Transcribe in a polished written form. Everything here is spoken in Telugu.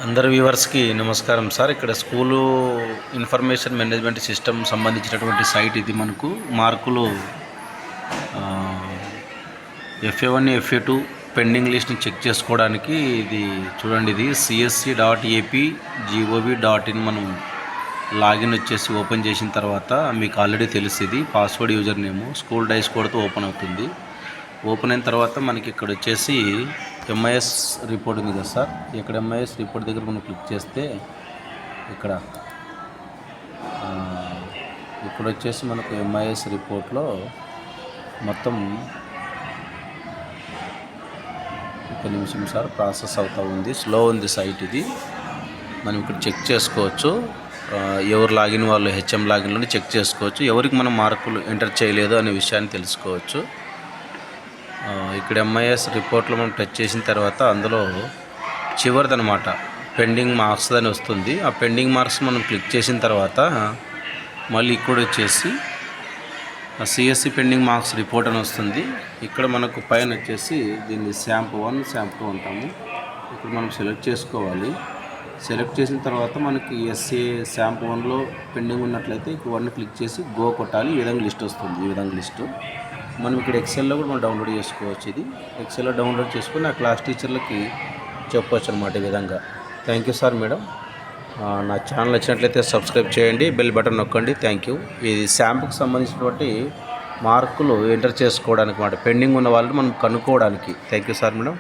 అందరు వ్యూవర్స్కి నమస్కారం సార్. ఇక్కడ స్కూలు ఇన్ఫర్మేషన్ మేనేజ్మెంట్ సిస్టమ్ సంబంధించినటువంటి సైట్ ఇది. మనకు మార్కులు FA1 FA2 పెండింగ్ లిస్ట్ని చెక్ చేసుకోవడానికి ఇది చూడండి. ఇది csc.ap.gov.in మనం లాగిన్ వచ్చేసి ఓపెన్ చేసిన తర్వాత మీకు ఆల్రెడీ తెలుసు, ఇది password user name school dise కోడ్తో ఓపెన్ అవుతుంది. ఓపెన్ అయిన తర్వాత మనకి ఇక్కడ వచ్చేసి MIS రిపోర్ట్ ఉంది కదా సార్. ఇక్కడ MIS రిపోర్ట్ దగ్గర మనం క్లిక్ చేస్తే ఇక్కడ వచ్చేసి మనకు MIS రిపోర్ట్లో మొత్తం ఒక నిమిషం సార్, ప్రాసెస్ అవుతూ ఉంది, స్లో ఉంది సైట్ ఇది. మనం ఇక్కడ చెక్ చేసుకోవచ్చు, ఎవరు లాగిన్ వాళ్ళు HM లాగిన్లోనే చెక్ చేసుకోవచ్చు, ఎవరికి మనం మార్కులు ఎంటర్ చేయలేదు అనే విషయాన్ని తెలుసుకోవచ్చు. ఇక్కడ MIS రిపోర్ట్లో మనం టచ్ చేసిన తర్వాత అందులో చివరిదనమాట పెండింగ్ మార్క్స్ అని వస్తుంది. ఆ పెండింగ్ మార్క్స్ మనం క్లిక్ చేసిన తర్వాత మళ్ళీ ఇక్కడ వచ్చేసి CSC పెండింగ్ మార్క్స్ రిపోర్ట్ అని వస్తుంది. ఇక్కడ మనకు పైన వచ్చేసి దీన్ని SAMP1 SAMP2 అంటాము. ఇప్పుడు మనం సెలెక్ట్ చేసుకోవాలి. సెలెక్ట్ చేసిన తర్వాత మనకి SA SAMP1లో పెండింగ్ ఉన్నట్లయితే ఇక్కడ 1 క్లిక్ చేసి గో కొట్టాలి. ఈ విధంగా లిస్ట్ వస్తుంది. ఈ విధంగా లిస్టు మనం ఇక్కడ ఎక్సెల్లో కూడా మనం డౌన్లోడ్ చేసుకోవచ్చు. ఇది ఎక్సెల్లో డౌన్లోడ్ చేసుకుని ఆ క్లాస్ టీచర్లకి చెప్పవచ్చు అనమాట. ఈ విధంగా. Thank you sir. మేడం, నా ఛానల్ వచ్చినట్లయితే సబ్స్క్రైబ్ చేయండి, బెల్ బటన్ నొక్కండి. Thank you. ఇది శాంపుకి సంబంధించినటువంటి మార్కులు ఎంటర్ చేసుకోవడానికి మాట, పెండింగ్ ఉన్న వాళ్ళని మనం కనుక్కోవడానికి. Thank you sir. మేడం.